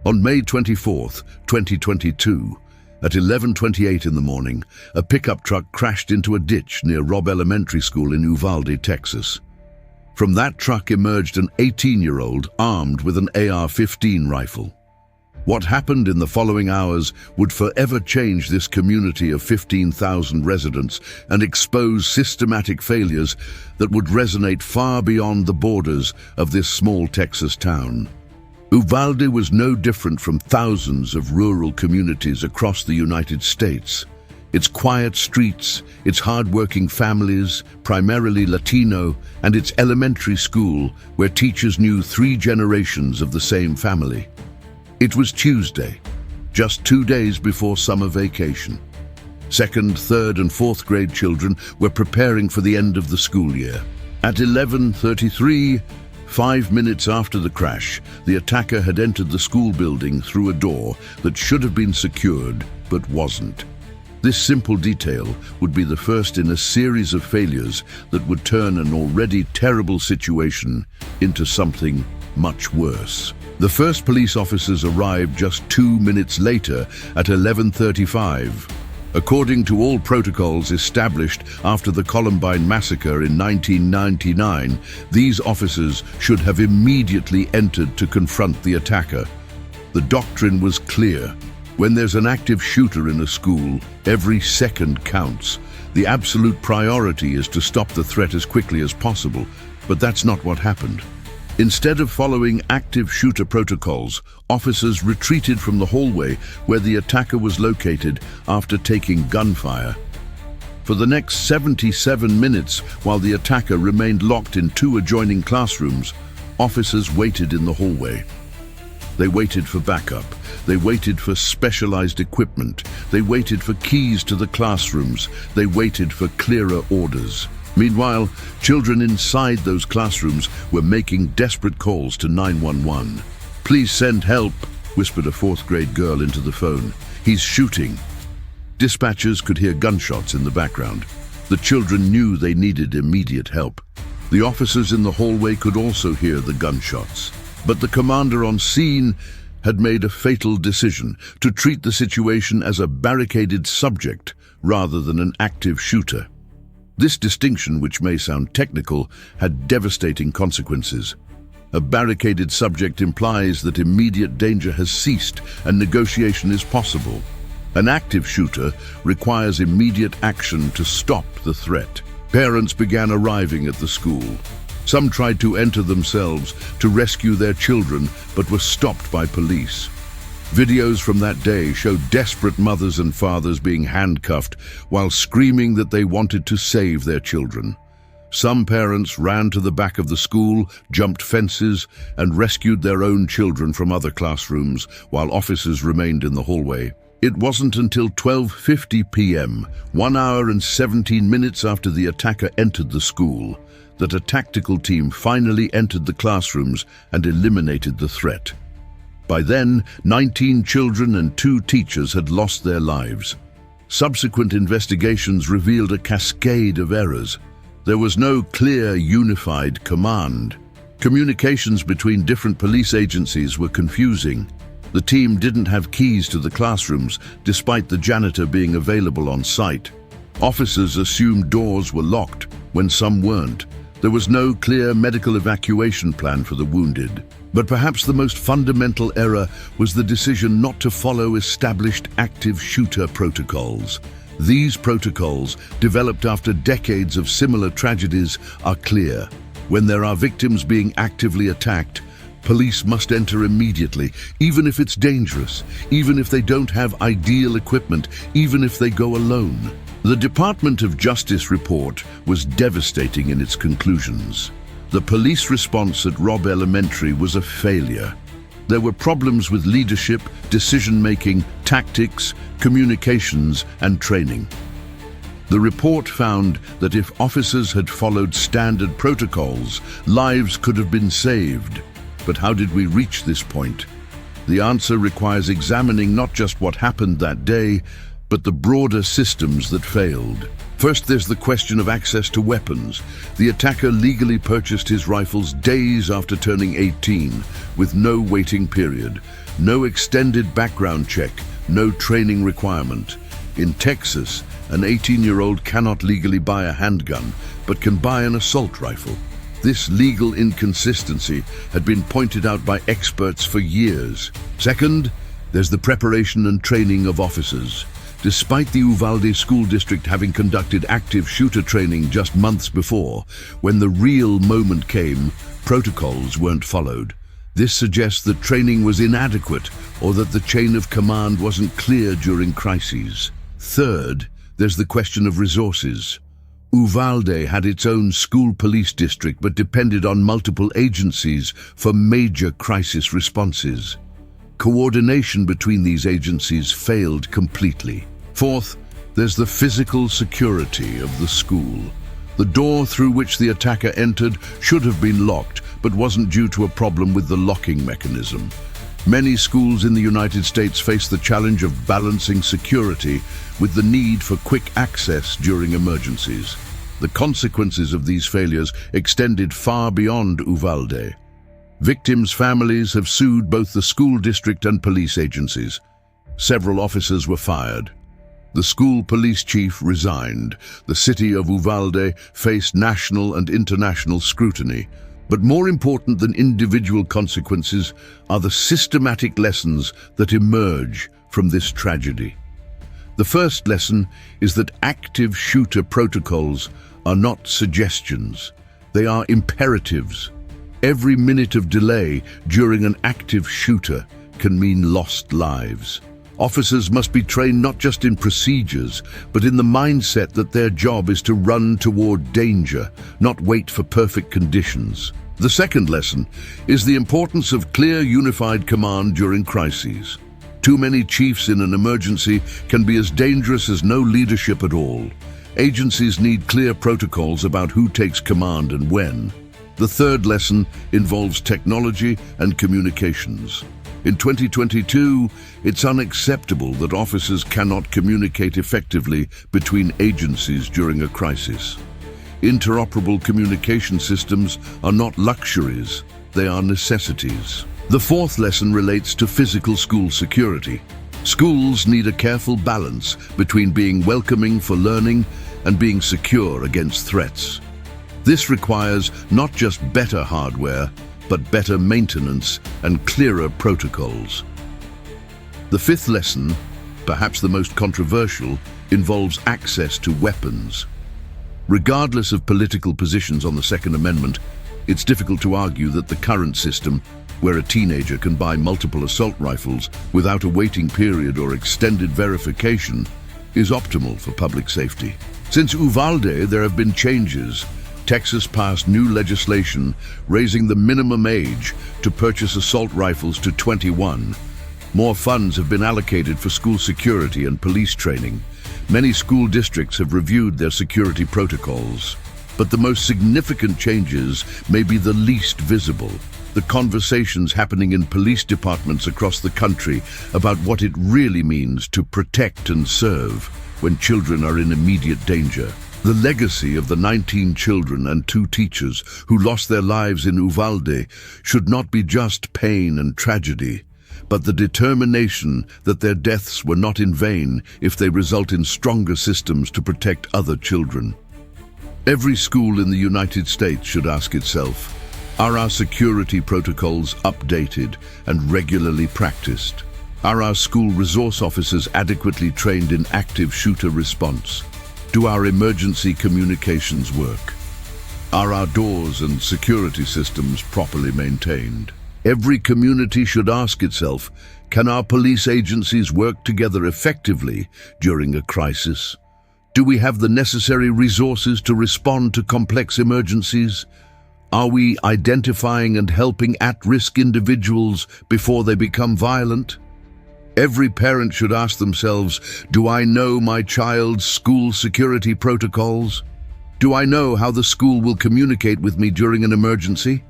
On May 24, 2022, at 11:28 in the morning, a pickup truck crashed into a ditch near Robb Elementary School in Uvalde, Texas. From that truck emerged an 18-year-old armed with an AR-15 rifle. What happened in the following hours would forever change this community of 15,000 residents and expose systematic failures that would resonate far beyond the borders of this small Texas town. Uvalde was no different from thousands of rural communities across the United States. Its quiet streets, its hard-working families, primarily Latino, and its elementary school where teachers knew 3 generations of the same family. It was Tuesday, just 2 days before summer vacation. 2nd, 3rd, and 4th grade children were preparing for the end of the school year. At 11:33, 5 minutes after the crash, the attacker had entered the school building through a door that should have been secured, but wasn't. This simple detail would be the first in a series of failures that would turn an already terrible situation into something much worse. The first police officers arrived just 2 minutes later at 11:35. According to all protocols established after the Columbine massacre in 1999, these officers should have immediately entered to confront the attacker. The doctrine was clear. When there's an active shooter in a school, every second counts. The absolute priority is to stop the threat as quickly as possible, but that's not what happened. Instead of following active shooter protocols, officers retreated from the hallway where the attacker was located after taking gunfire. For the next 77 minutes, while the attacker remained locked in 2 adjoining classrooms, officers waited in the hallway. They waited for backup. They waited for specialized equipment. They waited for keys to the classrooms. They waited for clearer orders. Meanwhile, children inside those classrooms were making desperate calls to 911. "Please send help," whispered a 4th grade girl into the phone. "He's shooting." Dispatchers could hear gunshots in the background. The children knew they needed immediate help. The officers in the hallway could also hear the gunshots. But the commander on scene had made a fatal decision to treat the situation as a barricaded subject rather than an active shooter. This distinction, which may sound technical, had devastating consequences. A barricaded subject implies that immediate danger has ceased and negotiation is possible. An active shooter requires immediate action to stop the threat. Parents began arriving at the school. Some tried to enter themselves to rescue their children, but were stopped by police. Videos from that day showed desperate mothers and fathers being handcuffed while screaming that they wanted to save their children. Some parents ran to the back of the school, jumped fences, and rescued their own children from other classrooms while officers remained in the hallway. It wasn't until 12:50 p.m., 1 hour and 17 minutes after the attacker entered the school, that a tactical team finally entered the classrooms and eliminated the threat. By then, 19 children and 2 teachers had lost their lives. Subsequent investigations revealed a cascade of errors. There was no clear, unified command. Communications between different police agencies were confusing. The team didn't have keys to the classrooms, despite the janitor being available on site. Officers assumed doors were locked when some weren't. There was no clear medical evacuation plan for the wounded. But perhaps the most fundamental error was the decision not to follow established active shooter protocols. These protocols, developed after decades of similar tragedies, are clear. When there are victims being actively attacked, police must enter immediately, even if it's dangerous, even if they don't have ideal equipment, even if they go alone. The Department of Justice report was devastating in its conclusions. The police response at Robb Elementary was a failure. There were problems with leadership, decision-making, tactics, communications, and training. The report found that if officers had followed standard protocols, lives could have been saved. But how did we reach this point? The answer requires examining not just what happened that day, but the broader systems that failed. First, there's the question of access to weapons. The attacker legally purchased his rifles days after turning 18, with no waiting period. No extended background check, no training requirement. In Texas, an 18-year-old cannot legally buy a handgun, but can buy an assault rifle. This legal inconsistency had been pointed out by experts for years. Second, there's the preparation and training of officers. Despite the Uvalde School District having conducted active shooter training just months before, when the real moment came, protocols weren't followed. This suggests that training was inadequate or that the chain of command wasn't clear during crises. Third, there's the question of resources. Uvalde had its own school police district but depended on multiple agencies for major crisis responses. Coordination between these agencies failed completely. Fourth, there's the physical security of the school. The door through which the attacker entered should have been locked, but wasn't due to a problem with the locking mechanism. Many schools in the United States face the challenge of balancing security with the need for quick access during emergencies. The consequences of these failures extended far beyond Uvalde. Victims' families have sued both the school district and police agencies. Several officers were fired. The school police chief resigned. The city of Uvalde faced national and international scrutiny. But more important than individual consequences are the systematic lessons that emerge from this tragedy. The first lesson is that active shooter protocols are not suggestions. They are imperatives. Every minute of delay during an active shooter can mean lost lives. Officers must be trained not just in procedures, but in the mindset that their job is to run toward danger, not wait for perfect conditions. The second lesson is the importance of clear, unified command during crises. Too many chiefs in an emergency can be as dangerous as no leadership at all. Agencies need clear protocols about who takes command and when. The third lesson involves technology and communications. In 2022, it's unacceptable that officers cannot communicate effectively between agencies during a crisis. Interoperable communication systems are not luxuries, they are necessities. The fourth lesson relates to physical school security. Schools need a careful balance between being welcoming for learning and being secure against threats. This requires not just better hardware, but better maintenance and clearer protocols. The fifth lesson, perhaps the most controversial, involves access to weapons. Regardless of political positions on the Second Amendment, it's difficult to argue that the current system, where a teenager can buy multiple assault rifles without a waiting period or extended verification, is optimal for public safety. Since Uvalde, there have been changes. Texas passed new legislation raising the minimum age to purchase assault rifles to 21. More funds have been allocated for school security and police training. Many school districts have reviewed their security protocols. But the most significant changes may be the least visible. The conversations happening in police departments across the country about what it really means to protect and serve when children are in immediate danger. The legacy of the 19 children and 2 teachers who lost their lives in Uvalde should not be just pain and tragedy, but the determination that their deaths were not in vain if they result in stronger systems to protect other children. Every school in the United States should ask itself, are our security protocols updated and regularly practiced? Are our school resource officers adequately trained in active shooter response? Do our emergency communications work? Are our doors and security systems properly maintained? Every community should ask itself, can our police agencies work together effectively during a crisis? Do we have the necessary resources to respond to complex emergencies? Are we identifying and helping at-risk individuals before they become violent? Every parent should ask themselves, do I know my child's school security protocols? Do I know how the school will communicate with me during an emergency?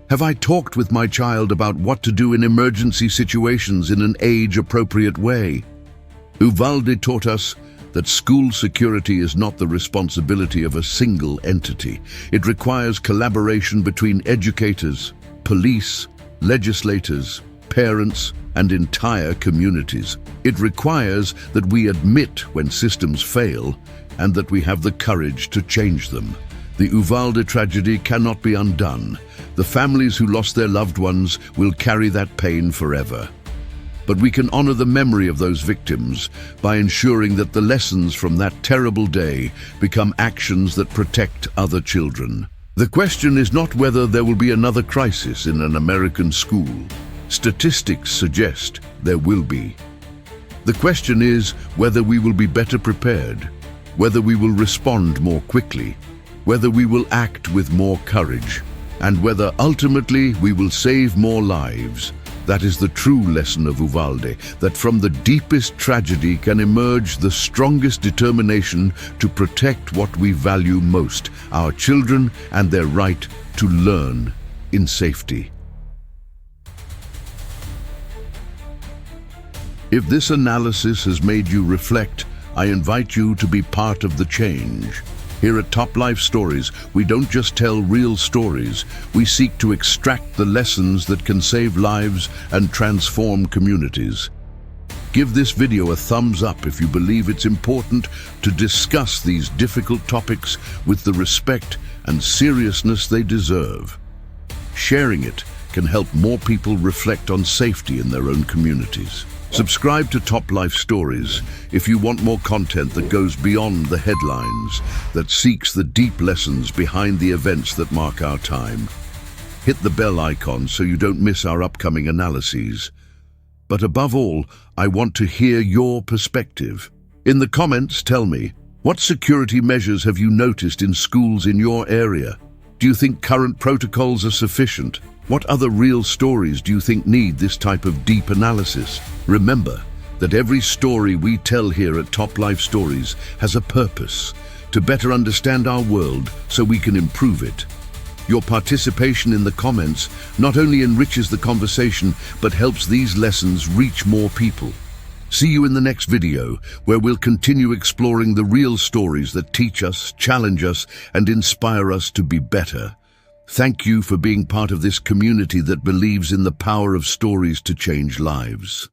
Have I talked with my child about what to do in emergency situations in an age-appropriate way? Uvalde taught us that school security is not the responsibility of a single entity. It requires collaboration between educators, police, legislators, parents, and entire communities. It requires that we admit when systems fail and that we have the courage to change them. The Uvalde tragedy cannot be undone. The families who lost their loved ones will carry that pain forever. But we can honor the memory of those victims by ensuring that the lessons from that terrible day become actions that protect other children. The question is not whether there will be another crisis in an American school. Statistics suggest there will be. The question is whether we will be better prepared, whether we will respond more quickly, whether we will act with more courage, and whether ultimately we will save more lives. That is the true lesson of Uvalde, that from the deepest tragedy can emerge the strongest determination to protect what we value most, our children and their right to learn in safety. If this analysis has made you reflect, I invite you to be part of the change. Here at Top Life Stories, we don't just tell real stories, we seek to extract the lessons that can save lives and transform communities. Give this video a thumbs up if you believe it's important to discuss these difficult topics with the respect and seriousness they deserve. Sharing it can help more people reflect on safety in their own communities. Subscribe to Top Life Stories if you want more content that goes beyond the headlines, that seeks the deep lessons behind the events that mark our time. Hit the bell icon so you don't miss our upcoming analyses. But above all, I want to hear your perspective. In the comments, tell me, what security measures have you noticed in schools in your area? Do you think current protocols are sufficient? What other real stories do you think need this type of deep analysis? Remember that every story we tell here at Top Life Stories has a purpose, to better understand our world so we can improve it. Your participation in the comments not only enriches the conversation, but helps these lessons reach more people. See you in the next video, where we'll continue exploring the real stories that teach us, challenge us, and inspire us to be better. Thank you for being part of this community that believes in the power of stories to change lives.